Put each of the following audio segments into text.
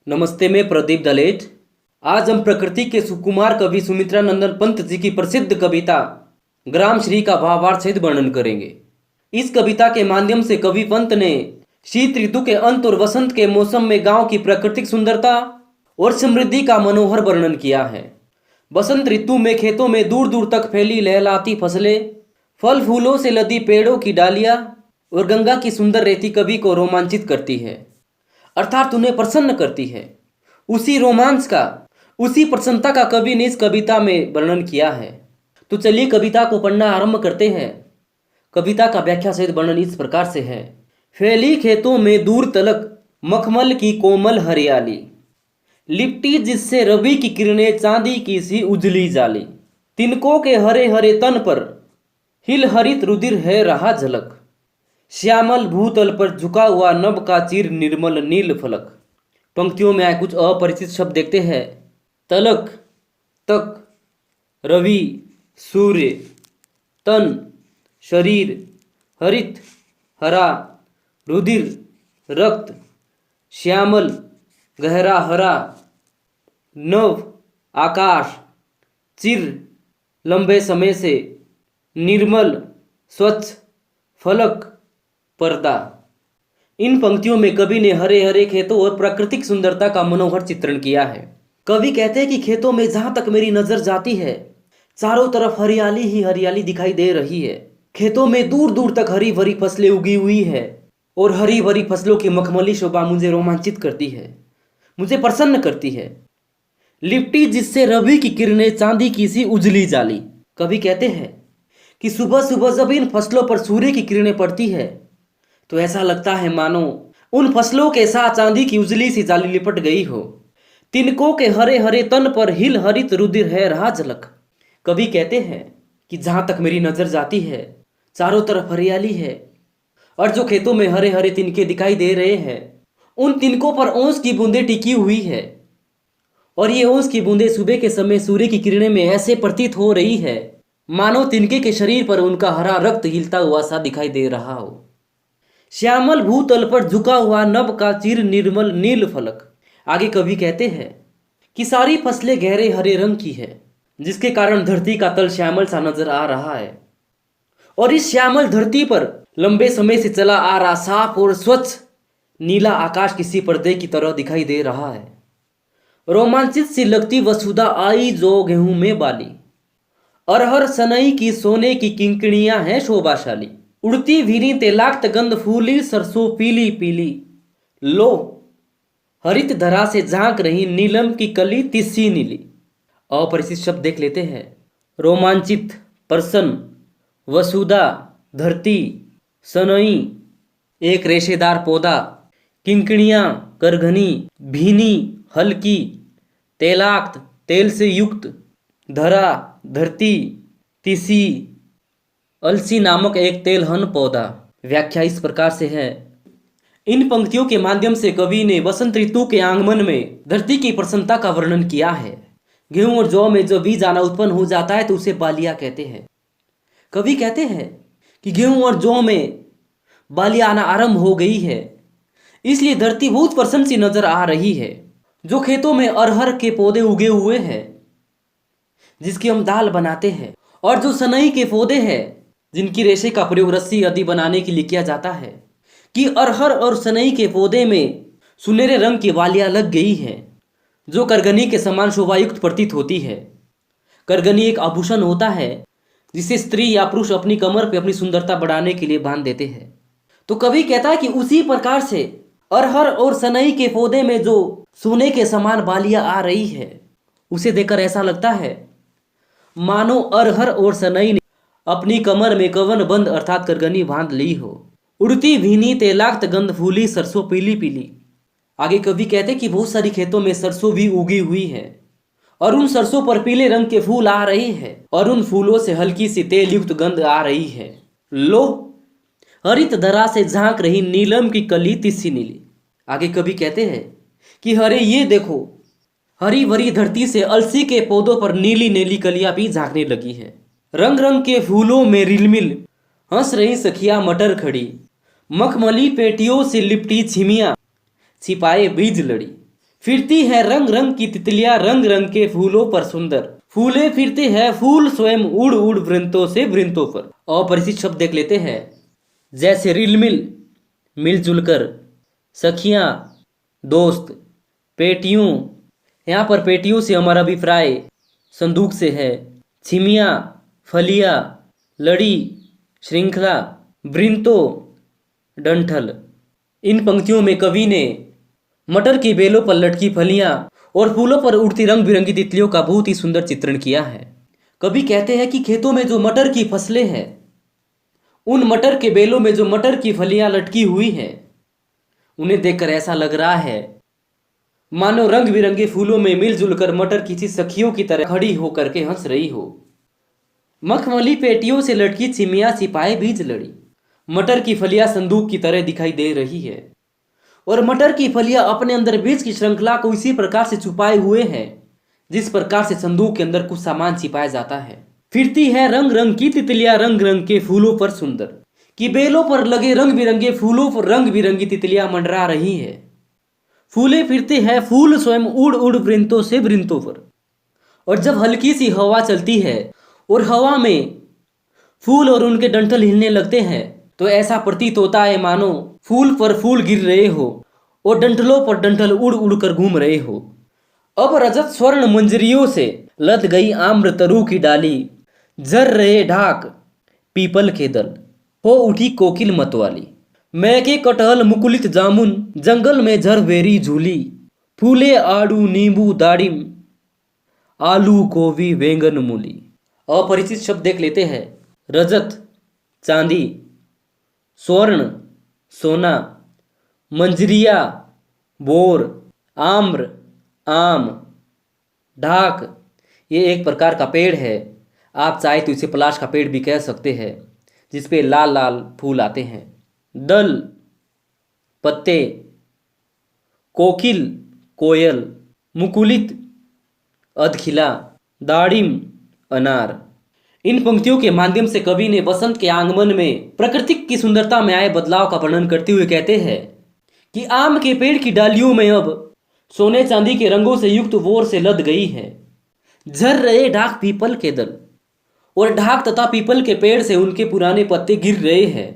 नमस्ते, मैं प्रदीप दलेट। आज हम प्रकृति के सुकुमार कवि सुमित्रा नंदन पंत जी की प्रसिद्ध कविता ग्राम श्री का भावार्थ सहित वर्णन करेंगे। इस कविता के माध्यम से कवि पंत ने शीत ऋतु के अंत और वसंत के मौसम में गांव की प्राकृतिक सुंदरता और समृद्धि का मनोहर वर्णन किया है। बसंत ऋतु में खेतों में दूर दूर तक फैली लहलाती फसलें, फल फूलों से लदी पेड़ों की डालियां और गंगा की सुंदर रेती कवि को रोमांचित करती है, अर्थात उन्हें प्रसन्न करती है। उसी रोमांच का, उसी प्रसन्नता का कवि ने इस कविता में वर्णन किया है। तो चलिए कविता को पढ़ना आरंभ करते हैं। कविता का व्याख्या सहित वर्णन इस प्रकार से है। फैली खेतों में दूर तलक मखमल की कोमल हरियाली, लिपटी जिससे रवि की किरणें चांदी की सी उजली जाली। तिनकों के हरे हरे तन पर हिल हरित रुधिर है रहा झलक, श्यामल भूतल पर झुका हुआ नभ का चिर निर्मल नील फलक। पंक्तियों में आए कुछ अपरिचित शब्द देखते हैं। तलक, तक, रवि, सूर्य, तन, शरीर, हरित, हरा, रुधिर, रक्त, श्यामल, गहरा हरा, नभ, आकाश, चिर, लंबे समय से, निर्मल, स्वच्छ, फलक, पर्दा। इन पंक्तियों में कवि ने हरे हरे खेतों और प्राकृतिक सुंदरता का मनोहर चित्रण किया है। कवि कहते हैं कि खेतों में जहां तक मेरी नजर जाती है चारों तरफ हरियाली ही हरियाली दिखाई दे रही है। खेतों में दूर दूर तक हरी भरी फसलें उगी हुई है और हरी भरी फसलों की मखमली शोभा मुझे रोमांचित करती है, मुझे प्रसन्न करती है। लिपटी जिससे रवि की किरणें चांदी की सी उजली जाली। कवि कहते हैं कि सुबह सुबह जब इन फसलों पर सूर्य की किरणें पड़ती है तो ऐसा लगता है मानो उन फसलों के साथ चांदी की उजली सी जाली लिपट गई हो। तिनकों के हरे हरे तन पर हिल हरित रुधिर है रहा झलक। कवि कहते हैं कि जहां तक मेरी नजर जाती है चारों तरफ हरियाली है और जो खेतों में हरे हरे तिनके दिखाई दे रहे हैं उन तिनकों पर ओस की बूंदें टिकी हुई है और ये ओस की बूंदें सुबह के समय सूर्य की किरणें में ऐसे प्रतीत हो रही है मानो तिनके के शरीर पर उनका हरा रक्त हिलता हुआ सा दिखाई दे रहा हो। श्यामल भूतल पर झुका हुआ नभ का चिर निर्मल नील फलक। आगे कवि कहते हैं कि सारी फसलें गहरे हरे रंग की है जिसके कारण धरती का तल श्यामल सा नजर आ रहा है और इस श्यामल धरती पर लंबे समय से चला आ रहा साफ और स्वच्छ नीला आकाश किसी पर्दे की तरह दिखाई दे रहा है। रोमांचित सी लगती वसुधा आई जो गेहूं में बाली, अरहर सनई की सोने की किंकणियां हैं शोभाशाली। उड़ती भीनी तेलाक्त गंध फूली सरसों पीली पीली, लो हरित धरा से झांक रही नीलम की कली तिस्सी नीली। अपरिचित शब्द देख लेते हैं। रोमांचित, प्रसन्न, वसुधा, धरती, सनई, एक रेशेदार पौधा, किंकणियां, करघनी, भीनी, हल्की, तेलाक्त, तेल से युक्त, धरा, धरती, तिसी, अलसी नामक एक तेलहन पौधा। व्याख्या इस प्रकार से है। इन पंक्तियों के माध्यम से कवि ने वसंत ऋतु के आगमन में धरती की प्रसन्नता का वर्णन किया है। गेहूं और जौ में जब बीज आना उत्पन्न हो जाता है तो उसे बालियां कहते हैं। कवि कहते हैं कि गेहूं और जौ में बालियां आना आरंभ हो गई है, इसलिए धरती बहुत प्रसन्न सी नजर आ रही है। जो खेतों में अरहर के पौधे उगे हुए हैं जिसकी हम दाल बनाते हैं, और जो सनई के पौधे हैं जिनकी रेशे का प्रयोग रस्सी आदि बनाने के लिए किया जाता है, कि अरहर और सनई के पौधे में सुनहरे रंग की बालियां लग गई हैं जो करगनी के समान शोभायुक्त प्रतीत होती है। करगनी एक आभूषण होता है जिसे स्त्री या पुरुष अपनी कमर पे अपनी सुंदरता बढ़ाने के लिए बांध देते हैं। तो कवि कहता है कि उसी प्रकार से अरहर और सनई के पौधे में जो सोने के समान बालियां आ रही है उसे देखकर ऐसा लगता है मानो अरहर और सनई ने अपनी कमर में कवन बंद अर्थात करगनी बांध ली हो। उड़ती भीनी तेलाक्त गंध फूली सरसों पीली पीली। आगे कवि कहते कि बहुत सारी खेतों में सरसों भी उगी हुई है और उन सरसों पर पीले रंग के फूल आ रहे हैं और उन फूलों से हल्की सी तेल युक्त गंध आ रही है। लो हरित धरा से झांक रही नीलम की कली तिस्सी नीली। आगे कवि कहते हैं कि हरे ये देखो, हरी भरी धरती से अलसी के पौधों पर नीली नीली कलियां भी झांकने लगी है। रंग रंग के फूलों में रिलमिल हंस रही सखियां मटर खड़ी, मखमली पेटियों से लिपटी छिमियां छिपाए बीज लड़ी। फिरती है रंग रंग की तितलियां रंग रंग के फूलों पर सुंदर, फूले फिरते हैं फूल स्वयं उड़ उड़ वृंतों से वृंतों पर। अपरिचित शब्द देख लेते हैं, जैसे रिलमिल मिलजुल कर, सखियां, दोस्त, पेटियों। यहाँ पर पेटियों से हमारा अभिप्राय संदूक से है। छिमिया, फलिया, लड़ी, श्रृंखला, वृंतो, डंठल। इन पंक्तियों में कवि ने मटर की बेलों पर लटकी फलियां और फूलों पर उड़ती रंग बिरंगी तितलियों का बहुत ही सुंदर चित्रण किया है। कवि कहते हैं कि खेतों में जो मटर की फसलें हैं, उन मटर के बेलों में जो मटर की फलियां लटकी हुई हैं, उन्हें देखकर ऐसा लग रहा है मानो रंग बिरंगे फूलों में मिलजुल कर मटर किसी सखियों की तरह खड़ी होकर के हंस रही हो। मखमली पेटियों से लटकी चिमिया सिपाही बीज लड़ी। मटर की फलियां संदूक की तरह दिखाई दे रही है और मटर की फलियां अपने अंदर बीज की श्रृंखला को इसी प्रकार से छुपाए हुए हैं जिस प्रकार से संदूक के अंदर कुछ सामान छिपाया जाता है। फिरती है रंग रंग की तितलियां रंग रंग के फूलों पर सुंदर, कि बेलों पर लगे रंग बिरंगे फूलों पर रंग बिरंगी तितलियां मंडरा रही है। फूले फिरते हैं फूल स्वयं उड़ उड़ वृंतों से वृंतों पर। और जब हल्की सी हवा चलती है और हवा में फूल और उनके डंठल हिलने लगते हैं तो ऐसा प्रतीत होता है मानो फूल पर फूल गिर रहे हो और डंठलों पर डंठल उड़ उड़ कर घूम रहे हो। अब रजत स्वर्ण मंजरियों से लद गई आम्र तरु की डाली, झर रहे ढाक पीपल के दल, हो उठी कोकिल मतवाली। मैके कटहल मुकुलित जामुन जंगल में झरवेरी झूली, फूले आड़ू नींबू दाड़िम आलू गोभी बैंगन मूली। अपरिचित शब्द देख लेते हैं, रजत चांदी, स्वर्ण सोना, मंजरिया बोर, आम्र आम, ढाक ये एक प्रकार का पेड़ है। आप चाहे तो इसे पलाश का पेड़ भी कह सकते हैं, जिसपे लाल लाल फूल आते हैं। दल पत्ते, कोकिल कोयल, मुकुलित अधखिला, दाड़िम अनार। इन पंक्तियों के माध्यम से कवि ने बसंत के आगमन में प्रकृति की सुंदरता में आए बदलाव का वर्णन करते हुए कहते हैं कि आम के पेड़ की डालियों में अब सोने चांदी के रंगों से युक्त वोर से लद गई है। झर रहे ढाक पीपल के दल, और ढाक तथा पीपल के पेड़ से उनके पुराने पत्ते गिर रहे हैं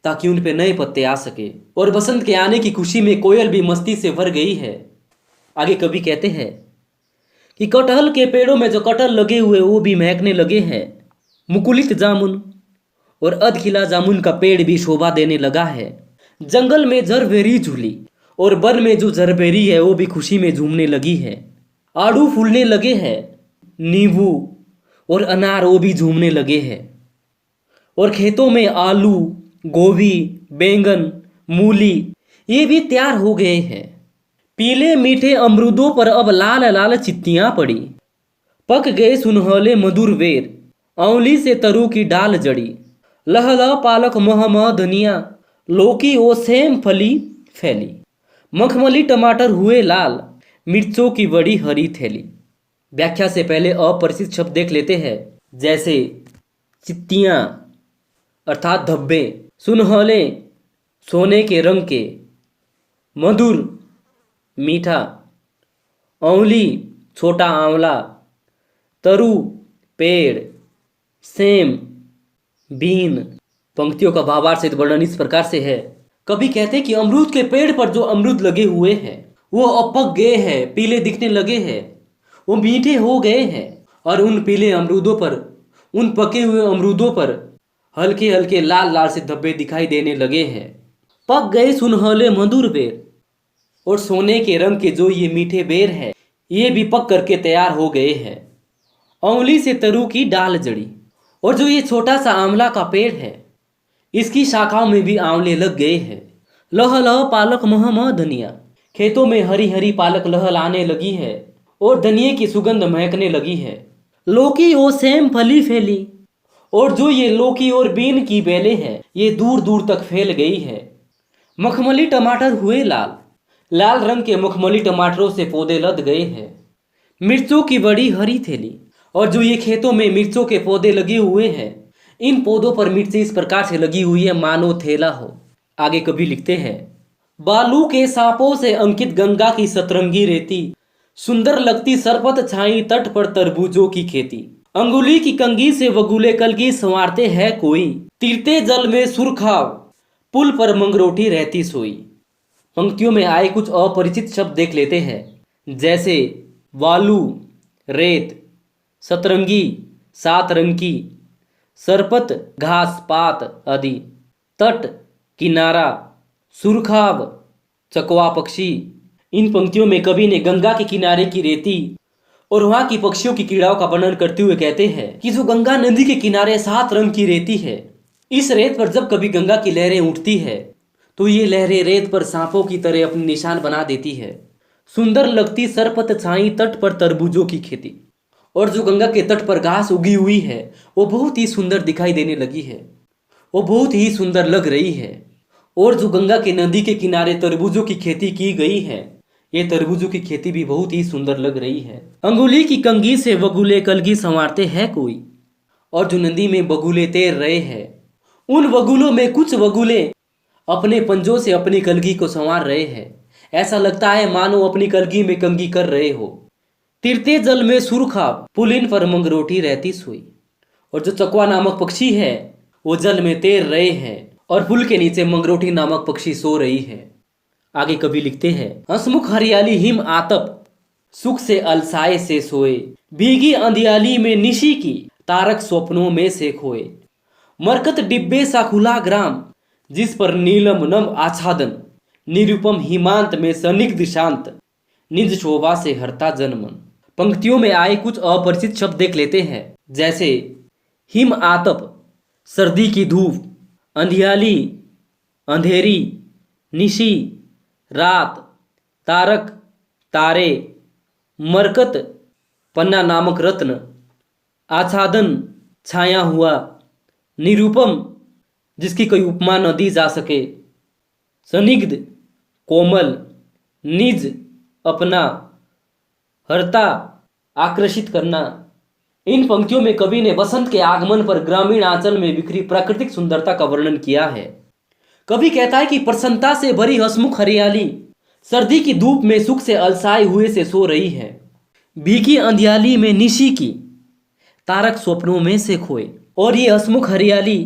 ताकि उन पे नए पत्ते आ सके। और बसंत के आने की खुशी में कोयल भी मस्ती से भर गई है। आगे कवि कहते हैं कि कटहल के पेड़ों में जो कटहल लगे हुए वो भी महकने लगे हैं। मुकुलित जामुन और अधखिला जामुन का पेड़ भी शोभा देने लगा है। जंगल में झरबेरी झूली, और वन में जो झरबेरी है वो भी खुशी में झूमने लगी है। आड़ू फूलने लगे हैं, नींबू और अनार वो भी झूमने लगे हैं। और खेतों में आलू गोभी बैंगन मूली ये भी तैयार हो गए हैं। पीले मीठे अमरूदों पर अब लाल लाल चित्तियां पड़ी, पक गए सुनहले मधुर बेर, आंवली से तरु की डाल जड़ी, लहला पालक मह मह धनिया, लौकी ओ सेम फली फैली, मखमली टमाटर हुए लाल, मिर्चों की बड़ी हरी थैली। व्याख्या से पहले अपरिचित शब्द देख लेते हैं, जैसे चित्तियां अर्थात धब्बे, सुनहले सोने के रंग के, मधुर मीठा, आंवली छोटा आंवला, तरु पेड़, सेम बीन। पंक्तियों का भावार्थ वर्णन इस प्रकार से है। कवि कहते हैं कि अमरूद के पेड़ पर जो अमरूद लगे हुए हैं वो अब पक गए हैं, पीले दिखने लगे हैं, वो मीठे हो गए हैं। और उन पीले अमरूदों पर, उन पके हुए अमरूदों पर हल्के हल्के लाल लाल से धब्बे दिखाई देने लगे हैं। पक गए सुनहले मधुर बेर, और सोने के रंग के जो ये मीठे बेर हैं ये भी पक करके तैयार हो गए हैं। आंवली से तरु की डाल जड़ी, और जो ये छोटा सा आंवला का पेड़ है इसकी शाखाओं में भी आंवले लग गए हैं। लह लह पालक मह मह धनिया, खेतों में हरी हरी पालक लहलाने लगी है और धनिये की सुगंध महकने लगी है। लौकी ओ सेम फली फैली, और जो ये लौकी और बीन की बेलें हैं ये दूर दूर तक फैल गई है। मखमली टमाटर हुए लाल, लाल रंग के मखमली टमाटरों से पौधे लद गए हैं। मिर्चों की बड़ी हरी थैली, और जो ये खेतों में मिर्चों के पौधे लगे हुए हैं इन पौधों पर मिर्चें इस प्रकार से लगी हुई है मानो थैला हो। आगे कवि लिखते हैं, बालू के सांपों से अंकित गंगा की सतरंगी रेती, सुंदर लगती सरपत छाई तट पर तरबूजों की खेती। अंगुली की कंघी से वगुले कलगी संवारते है कोई, तीरते जल में सुरखाव, पुल पर मंगरोटी रहती सोई। पंक्तियों में आए कुछ अपरिचित शब्द देख लेते हैं, जैसे वालू, रेत, सतरंगी, सात रंग की, सरपत, घास पात आदि, तट, किनारा, सुरखाव, चकवा पक्षी। इन पंक्तियों में कवि ने गंगा के किनारे की रेती और वहां की पक्षियों की क्रीड़ाओं का वर्णन करते हुए कहते हैं कि जो गंगा नदी के किनारे सात रंग की रेती है, इस रेत पर जब कभी गंगा की लहरें उठती है तो ये लहरें रेत पर सांपों की तरह अपने निशान बना देती है। सुंदर लगती सरपत छाई तट पर तरबूजों की खेती। और जो गंगा के तट पर घास उगी हुई है वो बहुत ही सुंदर दिखाई देने लगी है, वो बहुत ही सुंदर लग रही है। और जो गंगा के नदी के किनारे तरबूजों की खेती की गई है, ये तरबूजों की खेती भी बहुत ही सुंदर लग रही है। अंगुली की कंघी से बगुले कलगी संवारते हैं कोई। और जो नदी में बगुले तैर रहे हैं, उन बगुलों में कुछ बगुले अपने पंजों से अपनी कलगी को संवार रहे हैं। ऐसा लगता है मानो अपनी कलगी में कंघी कर रहे हो। तीरते जल में सुरखाब, पुलिन पर मंगरोटी रहती सोई। और जो चकवा नामक पक्षी है वो जल में तैर रहे हैं और पुल के नीचे मंगरोटी नामक पक्षी सो रही है। आगे कवि लिखते हैं, हंसमुख हरियाली हिम आतप, सुख से अलसाए से सोए, भीगी अंधियाली में निशी की, तारक स्वप्नों में से खोए। मरकत डिब्बे सा खुला ग्राम, जिस पर नीलम नम आच्छादन, निरुपम हिमांत में सनिग्ध शांत, निज शोभा से हरता जनमन। पंक्तियों में आए कुछ अपरिचित शब्द देख लेते हैं, जैसे हिम आतप, सर्दी की धूप, अंधियाली, अंधेरी, निशी, रात, तारक, तारे, मरकत, पन्ना नामक रत्न, आच्छादन, छाया हुआ, निरूपम, जिसकी कोई उपमा न दी जा सके, सनिग्ध, कोमल, निज, अपना, हरता, आकर्षित करना। इन पंक्तियों में कवि ने बसंत के आगमन पर ग्रामीण आंचल में बिखरी प्राकृतिक सुंदरता का वर्णन किया है। कवि कहता है कि प्रसन्नता से भरी हंसमुख हरियाली सर्दी की धूप में सुख से अलसाए हुए से सो रही है। भीगी अंधियाली में निशी की, तारक स्वप्नों में से खोए। और ये हंसमुख हरियाली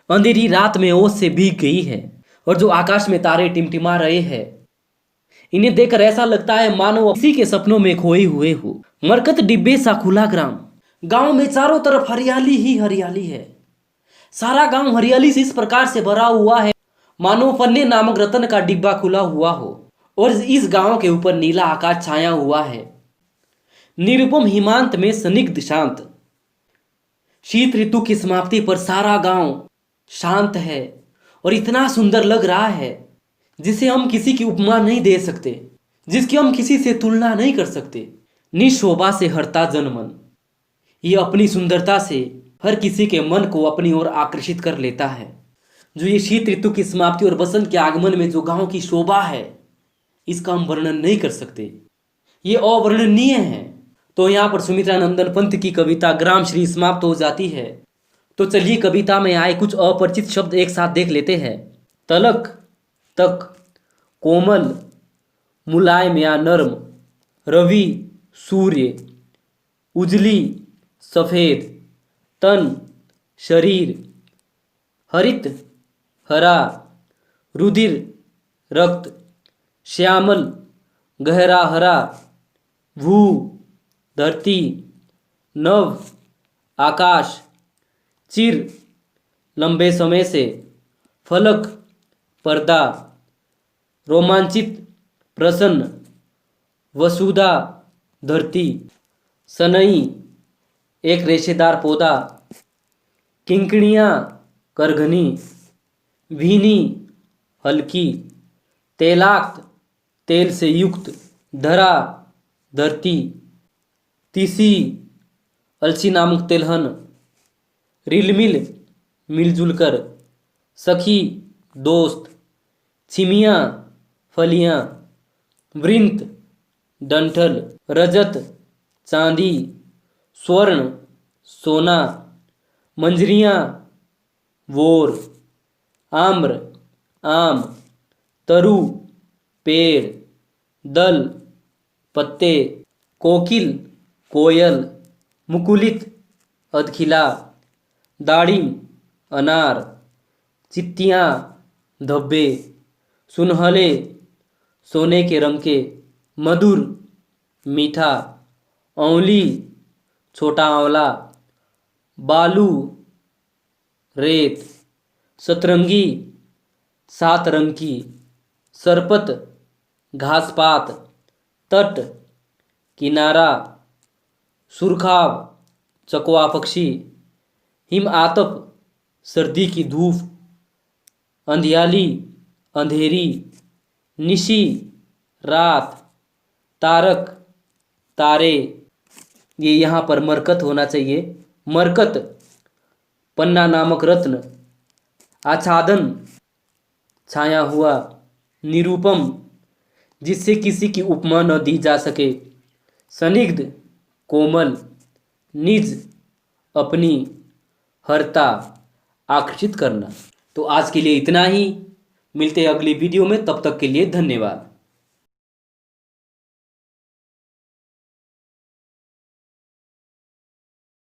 अंधेरी रात में ओस से भीग गई है। और जो आकाश में तारे टिमटिमा रहे हैं, इन्हें देखकर ऐसा लगता है मानो किसी के सपनों में खोए हुए हो। मरकत डिब्बे सा खुला ग्राम, गांव में चारों तरफ हरियाली ही हरियाली है। सारा गांव हरियाली से इस प्रकार से भरा हुआ है मानो पन्ने नामक रतन का डिब्बा खुला हुआ हो और इस गांव के ऊपर नीला आकाश छाया हुआ है। निरुपम हिमांत में सनिग्ध शांत, शीत ऋतु की समाप्ति पर सारा गांव शांत है और इतना सुंदर लग रहा है जिसे हम किसी की उपमा नहीं दे सकते, जिसकी हम किसी से तुलना नहीं कर सकते। निशोभा से हरता जनमन, ये अपनी सुंदरता से हर किसी के मन को अपनी ओर आकर्षित कर लेता है। जो ये शीत ऋतु की समाप्ति और बसंत के आगमन में जो गांव की शोभा है, इसका हम वर्णन नहीं कर सकते, ये अवर्णनीय है। तो यहाँ पर सुमित्रा नंदन पंत की कविता ग्राम श्री समाप्त हो जाती है। तो चलिए कविता में आए कुछ अपरिचित शब्द एक साथ देख लेते हैं। तलक, तक, कोमल, मुलायम या नर्म, रवि, सूर्य, उजली, सफेद, तन, शरीर, हरित, हरा, रुधिर, रक्त, श्यामल, गहरा हरा, भू, धरती, नभ, आकाश, चिर, लंबे समय से, फलक, पर्दा, रोमांचित, प्रसन्न, वसुधा, धरती, सनई, एक रेशेदार पौधा, किंकणियाँ, करघनी, भीनी, हल्की, तैलाक्त, तेल से युक्त, धरा, धरती, तीसी, अलसी नामक तेलहन, रिलमिल, मिलजुल कर, सखी, दोस्त, छिमियाँ, फलियाँ, वृंत, डंठल, रजत, चांदी, स्वर्ण, सोना, मंजरियाँ, वोर, आम्र, आम, तरु पेड़, दल पत्ते, कोकिल कोयल, मुकुलित अधखिला, दाड़िम अनार, चित्तियाँ धब्बे, सुनहले सोने के रंग के, मधुर मीठा, औंली छोटा आंवला, बालू रेत, सतरंगी सात रंग की, सरपत घासपात, तट किनारा, सुरखाब चकवा पक्षी, हिम आतप सर्दी की धूप, अंधियाली अंधेरी, निशी रात, तारक तारे। ये यहाँ पर मरकत होना चाहिए। मरकत पन्ना नामक रत्न, आच्छादन छाया हुआ, निरूपम जिससे किसी की उपमा न दी जा सके, सनिग्ध कोमल, निज अपनी, हरता आकर्षित करना। तो आज के लिए इतना ही, मिलते हैं अगली वीडियो में, तब तक के लिए धन्यवाद।